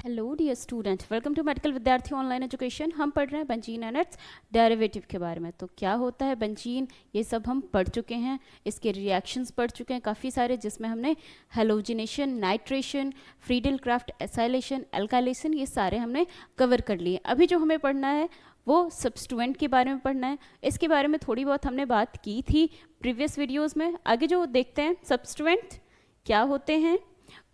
Hello dear student, welcome to medical Vidyarthi online education. हम पढ़ रहे हैं बेंजीन एंड इट्स डेरिवेटिव के बारे में। तो क्या होता है बेंजीन, ये सब हम पढ़ चुके हैं। इसके रिएक्शंस पढ़ चुके हैं काफ़ी सारे, जिसमें हमने halogenation, nitration, Friedel Crafts acylation, alkylation, ये सारे हमने कवर कर लिए। अभी जो हमें पढ़ना है वो सब्स्टिट्यूएंट के बारे में पढ़ना है। इसके बारे में थोड़ी बहुत हमने बात की थी प्रीवियस वीडियोज़ में। आगे जो देखते हैं सब्स्टिट्यूएंट क्या होते हैं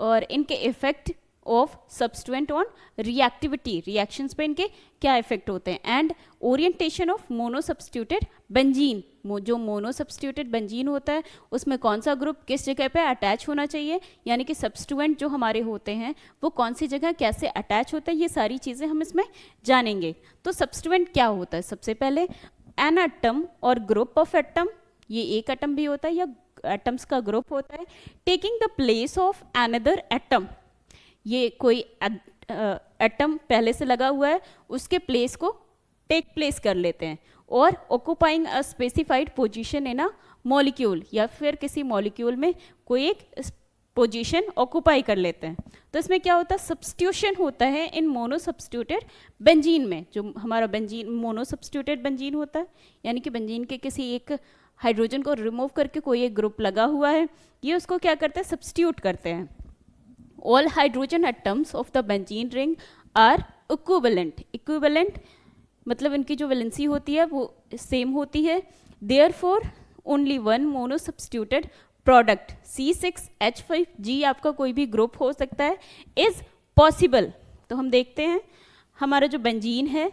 और इनके effect of substituent on reactivity, reactions पे इनके क्या इफेक्ट होते हैं, and orientation of mono substituted benzene. जो मोनो सब्स्टिट्यूटेड बेंजीन होता है उसमें कौन सा ग्रुप किस जगह पे अटैच होना चाहिए, यानी कि सब्स्टिट्यूएंट जो हमारे होते हैं वो कौन सी जगह कैसे अटैच होते हैं, ये सारी चीज़ें हम इसमें जानेंगे। तो सब्स्टिट्यूएंट क्या होता है, सबसे पहले एन एटम और ग्रुप ऑफ एटम, ये एक एटम भी होता है या एटम्स का ग्रुप होता है, taking the place of another atom. ये कोई एटम पहले से लगा हुआ है उसके प्लेस को टेक प्लेस कर लेते हैं, और occupying a specified position in a molecule, या फिर किसी मॉलिक्यूल में कोई एक पोजीशन ऑक्यूपाई कर लेते हैं। तो इसमें क्या होता है, सब्स्टिट्यूशन होता है इन मोनो सब्स्टिट्यूटेड बेंजीन में। जो हमारा बेंजीन मोनो सब्स्टिट्यूटेड बेंजीन होता है, यानी कि बेंजीन के किसी एक हाइड्रोजन को रिमूव करके कोई एक ग्रुप लगा हुआ है, ये उसको क्या करते हैं, सब्स्टिट्यूट करते हैं। All hydrogen atoms of the benzene ring are equivalent. Equivalent मतलब इनकी जो वैलेंसी होती है वो सेम होती है। Therefore only one mono substituted product C6H5G आपका कोई भी ग्रुप हो सकता है is possible। तो हम देखते हैं हमारा जो बेंजीन है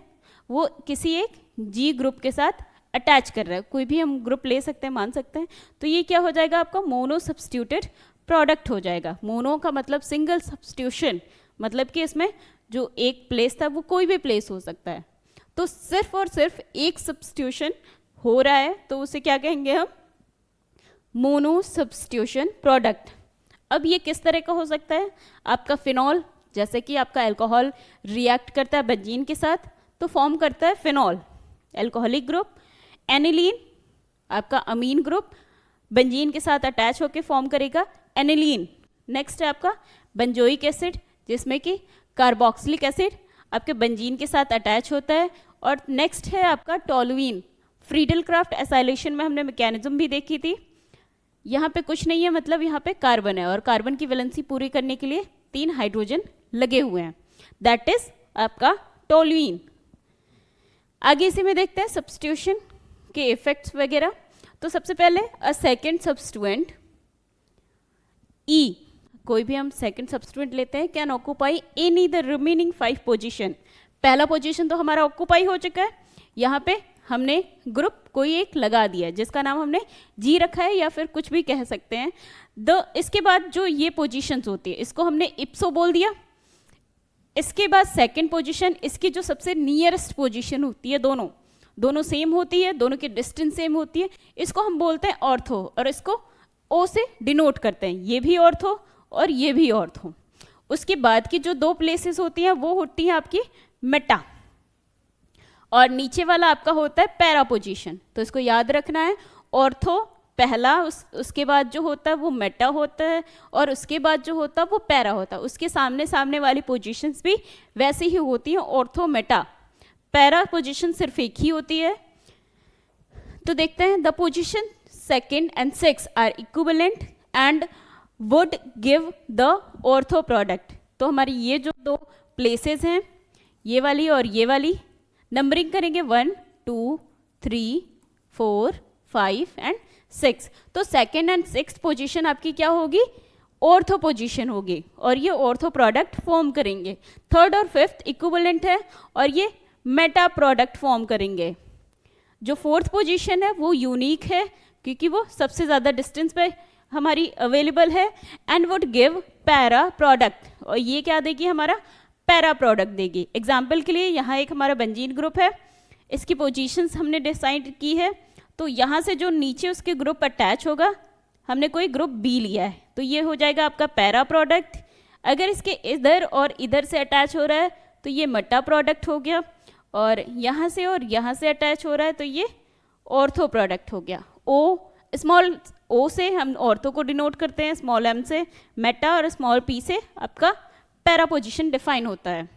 वो किसी एक G ग्रुप के साथ अटैच कर रहा है। कोई भी हम ग्रुप ले सकते हैं, मान सकते हैं। तो ये क्या हो जाएगा, आपका मोनो सब्स्टिट्यूटेड प्रोडक्ट हो जाएगा। मोनो का मतलब सिंगल सब्स्टिट्यूशन, मतलब कि इसमें जो एक प्लेस था वो कोई भी प्लेस हो सकता है। तो सिर्फ और सिर्फ एक सब्स्टिट्यूशन हो रहा है तो उसे क्या कहेंगे हम, मोनो सब्स्टिट्यूशन प्रोडक्ट। अब ये किस तरह का हो सकता है, आपका फिनॉल, जैसे कि आपका अल्कोहल रिएक्ट करता है बेंजीन के साथ तो फॉर्म करता है फिनॉल, अल्कोहलिक ग्रुप। एनिलीन आपका अमीन ग्रुप बेंजीन के साथ अटैच होकर फॉर्म करेगा एनिलीन। नेक्स्ट है आपका बेंजोइक एसिड, जिसमें कि कार्बोक्सिलिक एसिड आपके बेंजीन के साथ अटैच होता है। और नेक्स्ट है आपका टोलुइन। फ्रीडल क्राफ्ट एसाइलेशन में हमने मैकेनिज्म भी देखी थी। यहाँ पे कुछ नहीं है, मतलब यहाँ पे कार्बन है और कार्बन की वैलेंसी पूरी करने के लिए 3 हाइड्रोजन लगे हुए हैं, दैट इज आपका टोलुइन। आगे इसी में देखते हैं सब्स्टिट्यूशन के इफेक्ट्स वगैरह। तो सबसे पहले अ सेकेंड सब्स्टिट्यूएंट E, कोई भी हम सेकंड सब्स्टिट्यूएंट लेते हैं, can occupy any the remaining 5 position. पहला पोजीशन तो हमारा ऑक्यूपाई हो चुका है, यहाँ पे हमने ग्रुप कोई एक लगा दिया है जिसका नाम हमने G रखा है, या फिर कुछ भी कह सकते हैं। इसके बाद जो ये पोजीशंस होती है इसको हमने इप्सो बोल दिया। इसके बाद सेकेंड पोजीशन, इसकी जो सबसे नियरेस्ट पोजीशन होती है, दोनों सेम होती है, दोनों की डिस्टेंस सेम होती है, इसको हम बोलते हैं ऑर्थो, और इसको ओ से डिनोट करते हैं। ये भी ऑर्थो और ये भी ऑर्थो। उसके बाद की जो 2 प्लेसेस होती हैं वो होती हैं आपकी मेटा, और नीचे वाला आपका होता है पैरा पोजीशन। तो इसको याद रखना है, ऑर्थो पहला, उसके बाद जो होता है वो मेटा होता है, और उसके बाद जो होता है वो पैरा होता है। उसके सामने सामने वाली पोजीशंस भी वैसे ही होती हैं, ऑर्थो मेटा। पैरा पोजीशन सिर्फ एक ही होती है। तो देखते हैं, the position second and 6 are equivalent and would give the ortho product। तो हमारी ये जो 2 प्लेसेस हैं, ये वाली और ये वाली, नंबरिंग करेंगे 1 2 3 4 5 एंड 6। तो सेकेंड एंड 6th पोजीशन आपकी क्या होगी, ऑर्थो पोजीशन होगी, और ये ऑर्थो प्रोडक्ट फॉर्म करेंगे। थर्ड और 5th इक्विवेलेंट है और ये मेटा प्रोडक्ट फॉर्म करेंगे। जो 4th पोजीशन है वो यूनिक है क्योंकि वो सबसे ज़्यादा डिस्टेंस पे हमारी अवेलेबल है, and would give para product, और ये क्या देगी, हमारा पैरा प्रोडक्ट देगी। एग्जाम्पल के लिए यहाँ एक हमारा बेंजीन ग्रुप है, इसकी पोजीशंस हमने डिसाइड की है। तो यहाँ से जो नीचे उसके ग्रुप अटैच होगा, हमने कोई ग्रुप बी लिया है, तो ये हो जाएगा आपका पैरा प्रोडक्ट। अगर इसके इधर और इधर से अटैच हो रहा है तो ये मेटा प्रोडक्ट हो गया, और यहाँ से अटैच हो रहा है तो ये ऑर्थो प्रोडक्ट हो गया। ओ, स्मॉल ओ से हम ऑर्थो को डिनोट करते हैं, स्मॉल एम से मेटा, और स्मॉल पी से आपका पैरा पोजीशन डिफाइन होता है।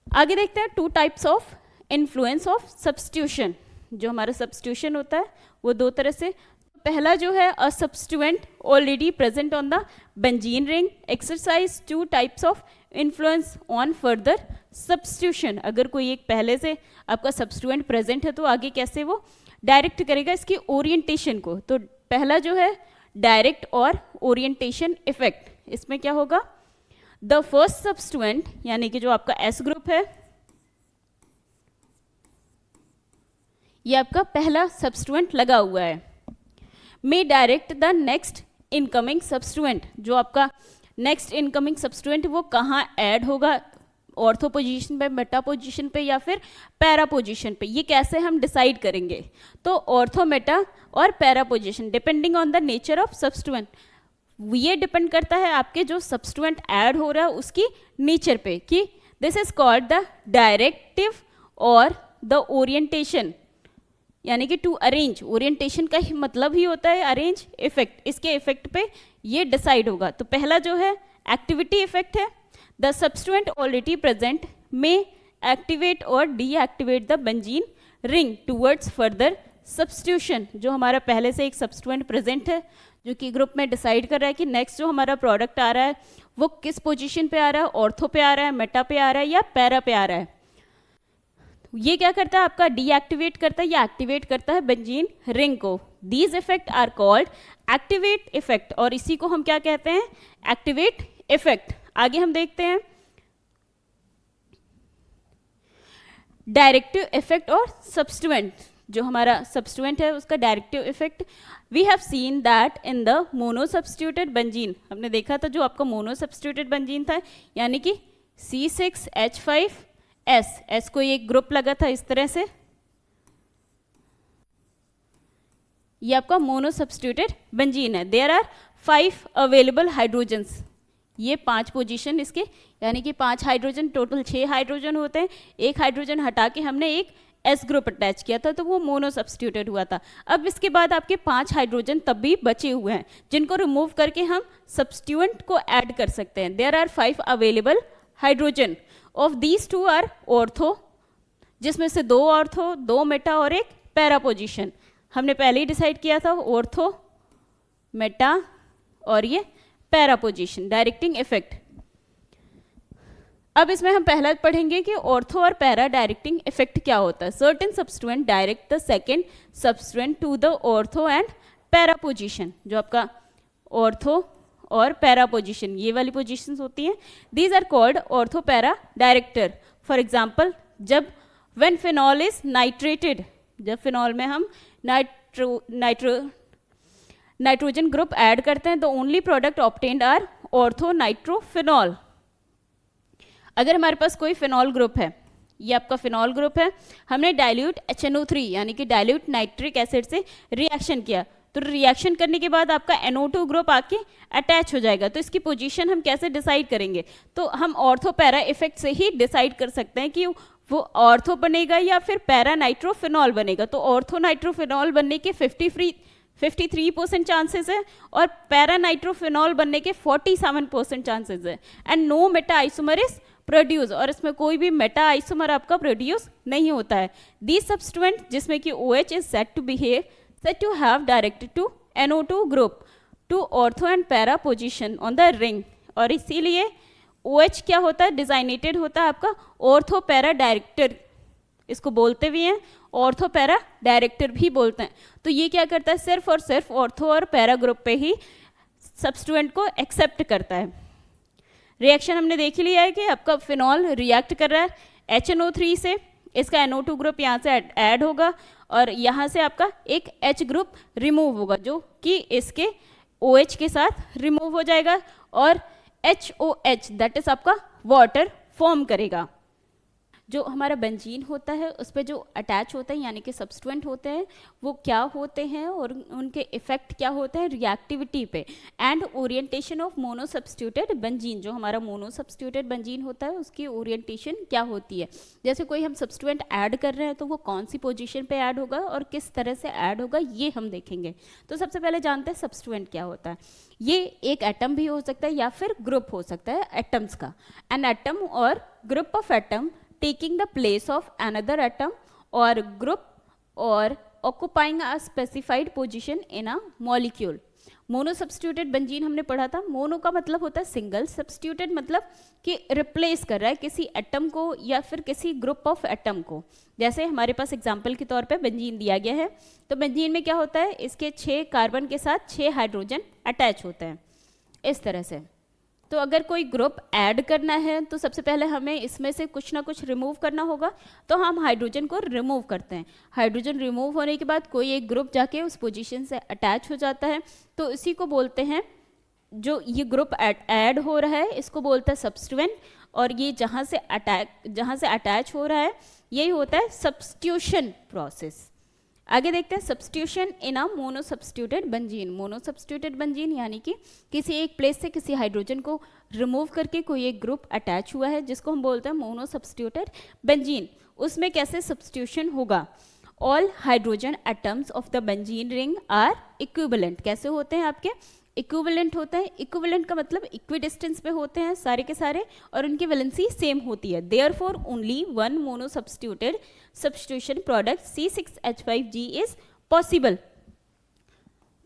आगे देखते हैं 2 types of influence of substitution. जो हमारा सब्स्टिट्यूशन होता है वो 2 तरह से, पहला जो है a substituent already present on the benzene ring exercise 2 types of influence on further substitution. अगर कोई एक पहले से आपका सब्स्टिट्यूएंट प्रेजेंट है तो आगे कैसे वो डायरेक्ट करेगा इसकी ओरिएंटेशन को। तो पहला जो है डायरेक्ट और ओरिएंटेशन इफेक्ट, इसमें क्या होगा, द फर्स्ट सब्स्टिट्यूएंट यानी कि जो आपका एस ग्रुप है, ये आपका पहला सब्स्टिट्यूएंट लगा हुआ है, may direct the next incoming substituent. जो आपका नेक्स्ट इनकमिंग सब्स्टिट्यूएंट वो कहाँ ऐड होगा, ऑर्थो पोजीशन पे, मेटा पोजीशन पे या फिर पैरा पोजीशन पे, ये कैसे हम डिसाइड करेंगे। तो ऑर्थो, मेटा और para position depending on the nature of substituent, ये डिपेंड करता है आपके जो सब्स्टिट्यूएंट ऐड हो रहा है उसकी नेचर पे, कि this is called the directive और द ओरिएंटेशन, यानी कि टू अरेंज। ओरिएंटेशन का ही मतलब ही होता है अरेंज इफेक्ट, इसके इफेक्ट पे ये डिसाइड होगा। तो पहला जो है एक्टिविटी इफेक्ट है, the substituent already present may activate और deactivate the benzene ring towards further substitution. जो हमारा पहले से एक सब्स्टिट्यूएंट प्रेजेंट है जो कि ग्रुप में डिसाइड कर रहा है कि नेक्स्ट जो हमारा प्रोडक्ट आ रहा है वो किस पोजीशन पे आ रहा है, ऑर्थो पे आ रहा है, मेटा पे आ रहा है या पैरा पे आ रहा है। ये क्या करता है आपका डीएक्टिवेट करता है या एक्टिवेट करता है बेंजीन रिंग को। These effect are called activate effect, और इसी को हम क्या कहते हैं, एक्टिवेट इफेक्ट। आगे हम देखते हैं डायरेक्टिव इफेक्ट और सब्स्टिट्यूएंट। जो हमारा सब्स्टिट्यूएंट है उसका directive effect, we have seen that in the mono substituted benzene. हमने देखा था जो आपका मोनो सब्स्टिट्यूटेड बेंजीन था यानी कि C6H5S को एक ग्रुप लगा था इस तरह से, ये आपका मोनो सब्स्टिट्यूटेड बेंजीन है। देयर आर 5 अवेलेबल हाइड्रोजन्स, ये 5 पोजीशन इसके, यानी कि 5 हाइड्रोजन, टोटल 6 हाइड्रोजन होते हैं। एक हाइड्रोजन हटा के हमने एक एस ग्रुप अटैच किया था तो वो मोनो सब्स्टिट्यूटेड हुआ था। अब इसके बाद आपके 5 हाइड्रोजन तब भी बचे हुए हैं जिनको रिमूव करके हम सब्स्टिट्यूएंट को ऐड कर सकते हैं। There are 5 available hydrogen, of these 2 are ortho, जिसमें से 2 ऑर्थो, 2 मेटा और एक पैरा पोजीशन। हमने पहले ही डिसाइड किया था ऑर्थो, मेटा और ये पैरा पोजीशन डायरेक्टिंग इफेक्ट। अब इसमें हम पहला पढ़ेंगे कि ऑर्थो और पैरा डायरेक्टिंग इफेक्ट क्या होता है। Certain substituent direct the second substituent to the ortho and para position. जो आपका ऑर्थो और पैरा पोजीशन, ये वाली पोजीशंस होती हैं, these are called ortho para director. For example, जब व्हेन फिनॉल इज नाइट्रेटेड, जब फिनॉल में हम नाइट्रोजन ग्रुप ऐड करते हैं, the only product obtained are ortho nitrophenol. अगर हमारे पास कोई फिनॉल ग्रुप है, ये आपका फिनॉल ग्रुप है, हमने डाइल्यूट HNO3 यानी कि डाइल्यूट नाइट्रिक एसिड से रिएक्शन किया, तो रिएक्शन करने के बाद आपका NO2 ग्रुप आके अटैच हो जाएगा। तो इसकी पोजीशन हम कैसे डिसाइड करेंगे, तो हम ऑर्थो पैरा इफेक्ट से ही डिसाइड कर सकते हैं कि वो ऑर्थो बनेगा या फिर पैरा नाइट्रोफिनॉल बनेगा। तो ऑर्थो नाइट्रोफिनॉल बनने के 53% चांसेस है और पैरा नाइट्रोफिनॉल बनने के 47% चांसेस है। And no meta isomer is produce, और इसमें कोई भी मेटा आइसोमर आपका प्रोड्यूस नहीं होता है। दी सब्स्टिट्यूएंट जिसमें कि OH is set to have directed to NO2 group to ortho and para position on the ring, और इसीलिए OH क्या होता है, डिजाइनेटेड होता है आपका ऑर्थो पैरा डायरेक्टर, इसको बोलते भी हैं ऑर्थो पैरा डायरेक्टर भी बोलते हैं। तो ये क्या करता है, सिर्फ और सिर्फ ऑर्थो और पैरा ग्रुप पे ही सब्स्टिट्यूएंट को एक्सेप्ट करता है। रिएक्शन हमने देख ही लिया है कि आपका फिनॉल रिएक्ट कर रहा है HNO3 से, इसका NO2 ग्रुप यहाँ से ऐड होगा और यहाँ से आपका एक H ग्रुप रिमूव होगा जो कि इसके OH के साथ रिमूव हो जाएगा और HOH दैट इज आपका वाटर फॉर्म करेगा। जो हमारा बेंजीन होता है उस पर जो अटैच होते हैं यानी कि सब्सटेंट होते हैं वो क्या होते हैं और उनके इफेक्ट क्या होते हैं रिएक्टिविटी पे, and orientation of mono substituted benzene, जो हमारा मोनो सब्स्टिट्यूटेड बेंजीन होता है उसकी ओरिएंटेशन क्या होती है। जैसे कोई हम सब्स्टिट्यूएंट ऐड कर रहे हैं तो वो कौन सी पोजीशन पे ऐड होगा और किस तरह से ऐड होगा ये हम देखेंगे। तो सबसे पहले जानते हैं सब्स्टिट्यूएंट क्या होता है। ये एक एटम भी हो सकता है या फिर ग्रुप हो सकता है एटम्स का। एन एटम और group of atom taking the place of another atom or group or occupying a specified position in a molecule। Mono substituted benzene हमने पढ़ा था। मोनो का मतलब होता है सिंगल, सब्स्टिट्यूटेड मतलब कि रिप्लेस कर रहा है किसी एटम को या फिर किसी ग्रुप ऑफ एटम को। जैसे हमारे पास एग्जांपल के तौर पे बेंजीन दिया गया है, तो बेंजीन में क्या होता है, इसके 6 कार्बन के साथ 6 हाइड्रोजन अटैच होते हैं इस तरह से। तो अगर कोई ग्रुप ऐड करना है तो सबसे पहले हमें इसमें से कुछ ना कुछ रिमूव करना होगा, तो हम हाइड्रोजन को रिमूव करते हैं। हाइड्रोजन रिमूव होने के बाद कोई एक ग्रुप जाके उस पोजीशन से अटैच हो जाता है, तो इसी को बोलते हैं, जो ये ग्रुप ऐड हो रहा है इसको बोलते हैं सब्स्टिट्यूएंट, और ये जहाँ से अटैच हो रहा है यही होता है सब्स्टिट्यूशन प्रोसेस। आगे देखते हैं सब्स्टिट्यूशन इन अ mono substituted benzene. Mono substituted benzene यानी कि किसी एक प्लेस से किसी हाइड्रोजन को रिमूव करके कोई एक ग्रुप अटैच हुआ है जिसको हम बोलते हैं मोनो सब्स्टिट्यूटेड बेंजीन। उसमें कैसे सब्स्टिट्यूशन होगा, all hydrogen atoms of the benzene ring are equivalent. कैसे होते हैं आपके, इक्विवेलेंट होता है। इक्विवेलेंट का मतलब इक्वी डिस्टेंस पे होते हैं सारे के सारे और उनकी वैलेंसी सेम होती है। Therefore only one mono substituted substitution product C6H5G is possible.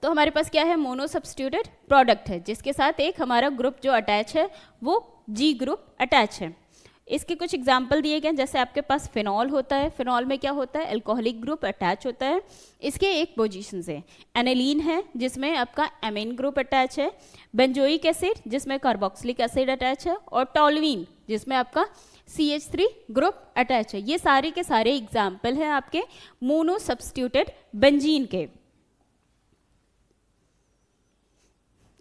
तो हमारे पास क्या है, मोनो सब्स्टिट्यूटेड प्रोडक्ट है जिसके साथ एक हमारा ग्रुप जो अटैच है वो G ग्रुप अटैच है। इसके कुछ एग्जाम्पल दिए गए, जैसे आपके पास फिनॉल होता है, फिनॉल में क्या होता है, अल्कोहलिक ग्रुप अटैच होता है। इसके एक पोजीशन से एनालीन है जिसमें आपका एमीन ग्रुप अटैच है, बेंजोइक एसिड जिसमें कार्बोक्सिलिक एसिड अटैच है, और टॉलुइन जिसमें आपका CH3 ग्रुप अटैच है। ये सारे के सारे एग्जाम्पल हैं आपके मोनो सब्स्टिट्यूटेड बेंजीन के।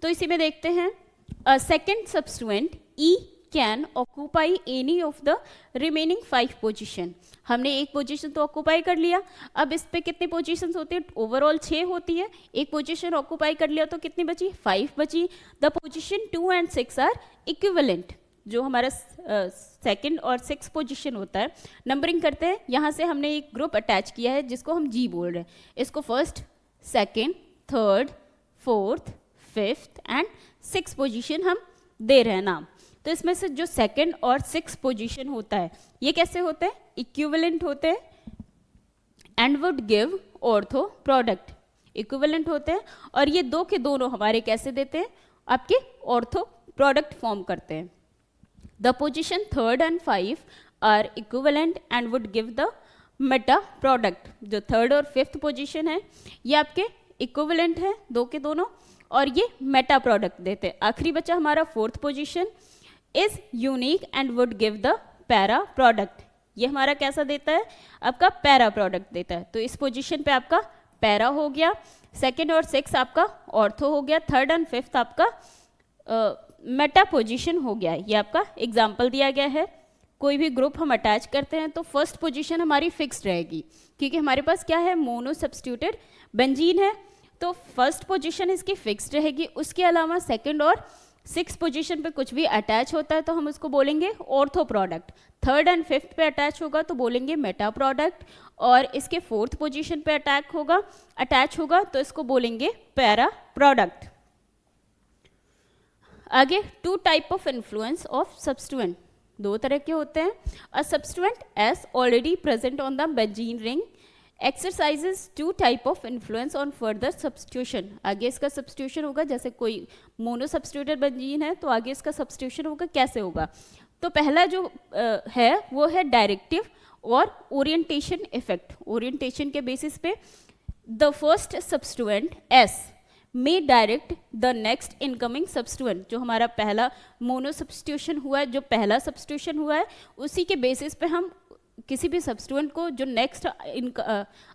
तो इसी में देखते हैं second substituent E can occupy any of the remaining 5 position. हमने एक पोजीशन तो ऑक्यूपाई कर लिया, अब इस पे कितनी पोजीशंस होती है, ओवरऑल 6 होती है। एक पोजीशन ऑक्यूपाई कर लिया तो कितनी बची, 5 बची। The position 2 and 6 are equivalent. जो हमारा सेकंड और 6 पोजीशन होता है, नंबरिंग करते हैं, यहाँ से हमने एक ग्रुप अटैच किया है जिसको हम G बोल रहे हैं। इसको first, second, third, fourth, fifth and 6 position हम दे रहे हैं नाम। तो इसमें से जो सेकंड और 6 पोजीशन होता है ये कैसे होते हैं, इक्विवेलेंट होते हैं and would give ortho product. Equivalent होते हैं और ये दो के दोनों हमारे कैसे देते हैं, आपके ऑर्थो प्रोडक्ट फॉर्म करते हैं। The position 3rd and 5 are equivalent and would give the meta product. जो 3rd और 5th पोजीशन है ये आपके इक्विवेलेंट है दो के दोनों और ये मेटा प्रोडक्ट देते हैं। आखिरी बचा हमारा 4th position is unique and would give the para product. ये हमारा कैसा देता है, आपका पैरा प्रोडक्ट देता है। तो इस पोजीशन पे आपका पैरा हो गया, सेकंड और 6 आपका ऑर्थो हो गया, 3rd and 5th आपका मेटा पोजीशन हो गया। ये आपका एग्जाम्पल दिया गया है। कोई भी ग्रुप हम अटैच करते हैं तो फर्स्ट पोजीशन हमारी फिक्स्ड रहेगी क्योंकि हमारे पास क्या है, मोनो सब्स्टिट्यूटेड बेंजीन है, तो फर्स्ट पोजीशन इसकी फिक्स्ड रहेगी। उसके अलावा सेकंड और 6 पोजीशन पे कुछ भी अटैच होता है तो हम उसको बोलेंगे ortho product. 3rd and 5th पे अटैच होगा तो बोलेंगे मेटा प्रोडक्ट, और इसके 4th पोजीशन पे अटैच होगा तो इसको बोलेंगे पैरा प्रोडक्ट। आगे 2 type of influence of substituent, 2 तरह के होते हैं। A substituent as already present on the benzene ring exercises 2 type of influence on further substitution। आगे इसका सब्स्टिट्यूशन होगा, जैसे कोई मोनो सब्स्टिट्यूटेड बेंजीन है तो आगे इसका सब्स्टिट्यूशन होगा, कैसे होगा। तो पहला जो है वो है डायरेक्टिव और ओरिएंटेशन इफेक्ट। ओरिएंटेशन के बेसिस पे the first substituent S may direct the next incoming substituent. जो हमारा पहला मोनो सब्स्टिट्यूशन हुआ है, जो पहला सब्स्टिट्यूशन हुआ है, उसी के बेसिस पे हम किसी भी सब्स्टिट्यूएंट को जो नेक्स्ट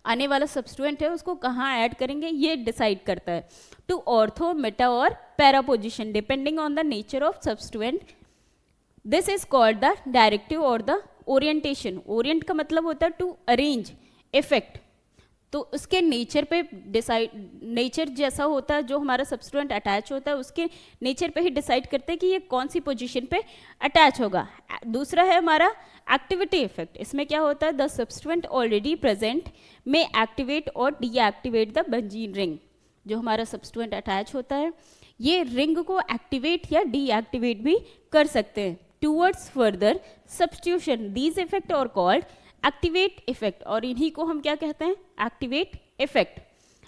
आने वाला सब्स्टिट्यूएंट है उसको कहाँ ऐड करेंगे ये डिसाइड करता है। टू ऑर्थो, मेटा और para position depending on the nature of substituent, this is called the directive और द ओरिएंटेशन, ओरिएंट का मतलब होता है टू अरेंज, इफेक्ट, तो उसके नेचर पे डिसाइड, नेचर जैसा होता है जो हमारा सब्सटेंट अटैच होता है उसके नेचर पे ही डिसाइड करते हैं कि ये कौन सी पोजीशन पे अटैच होगा। दूसरा है हमारा एक्टिविटी इफेक्ट, इसमें क्या होता है द सब्सटेंट ऑलरेडी प्रेजेंट में एक्टिवेट और डीएक्टिवेट द बेंजीन रिंग, जो हमारा सब्सटेंट अटैच होता है ये रिंग को एक्टिवेट या डीएक्टिवेट भी कर सकते हैं towards further substitution. These effect और कॉल्ड एक्टिवेट इफेक्ट, और इन्हीं को हम क्या कहते हैं एक्टिवेट इफेक्ट।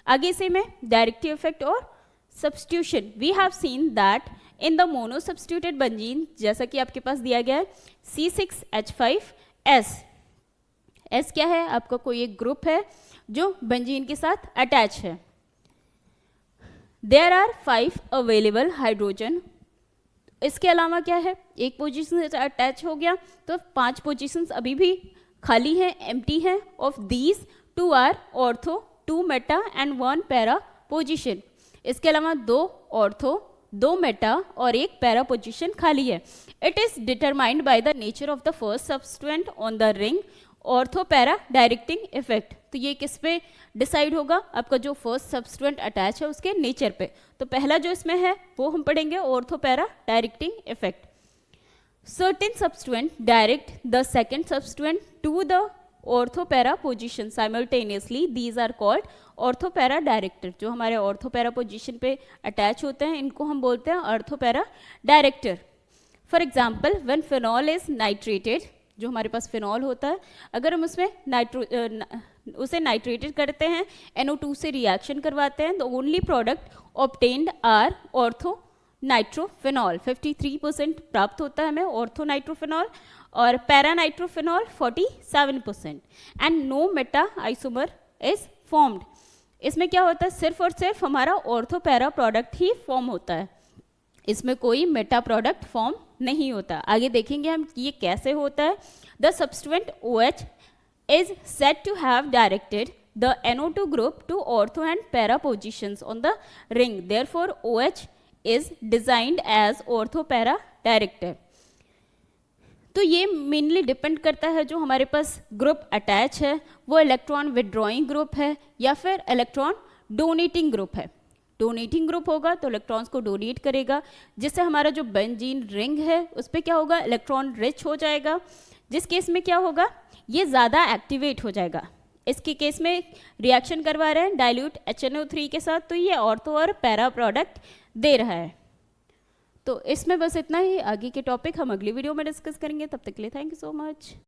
आगे से मैं डायरेक्टिव इफेक्ट और substitution, we have seen that in the mono substituted benzene, जैसा कि आपके पास दिया गया है C6H5S, S क्या है आपका कोई एक ग्रुप है जो बेंजीन के साथ अटैच है। देयर आर 5 अवेलेबल हाइड्रोजन, इसके अलावा क्या है एक पोजीशन से अटैच हो गया तो 5 पोजीशंस अभी भी खाली है, एम्प्टी है। Of these 2 are ortho, 2 meta and 1 para position, इसके अलावा 2 ऑर्थो, 2 मेटा और 1 पैरा पोजीशन खाली है। It is determined by the nature of the first substituent on the ring, ortho para directing effect, तो ये किस पे डिसाइड होगा आपका जो फर्स्ट सब्सटेंट अटैच है उसके नेचर पे। तो पहला जो इसमें है वो हम पढ़ेंगे ortho para directing effect. Certain substituent direct the second substituent to the orthopara position simultaneously. These are called orthopara director. जो हमारे orthopara position पे attach होते हैं इनको हम बोलते हैं orthopara director. For example, when phenol is nitrated, जो हमारे पास फिनॉल होता है अगर हम उसमें उसे नाइट्रेटेड करते हैं NO2 से रिएक्शन करवाते हैं, the only product obtained are ortho nitrophenol 53% प्राप्त होता है हमें ऑर्थो नाइट्रोफिनॉल, और para nitrophenol 47%, and no meta isomer is formed. इसमें क्या होता है सिर्फ और सिर्फ हमारा ऑर्थो पैरा प्रोडक्ट ही फॉर्म होता है, इसमें कोई मेटा प्रोडक्ट फॉर्म नहीं होता। आगे देखेंगे हम कि ये कैसे होता है। The substituent OH is said to have directed the NO2 group to ortho and para positions on the ring, therefore OH is designed as ortho para director। तो ये मेनली डिपेंड करता है जो हमारे पास ग्रुप अटैच है वो electron withdrawing group है या फिर इलेक्ट्रॉन डोनेटिंग ग्रुप है। डोनेटिंग ग्रुप होगा तो इलेक्ट्रॉन्स को डोनेट करेगा, जिससे हमारा जो बेंजीन रिंग है उस पर क्या होगा इलेक्ट्रॉन रिच हो जाएगा, जिस केस में क्या होगा ये ज़्यादा एक्टिवेट हो जाएगा। इसके केस में रिएक्शन करवा रहे हैं डाइल्यूट HNO3 के साथ, तो ये ऑर्थो और पैरा प्रोडक्ट दे रहा है। तो इसमें बस इतना ही, आगे के टॉपिक हम अगली वीडियो में डिस्कस करेंगे। तब तक के लिए थैंक यू सो मच।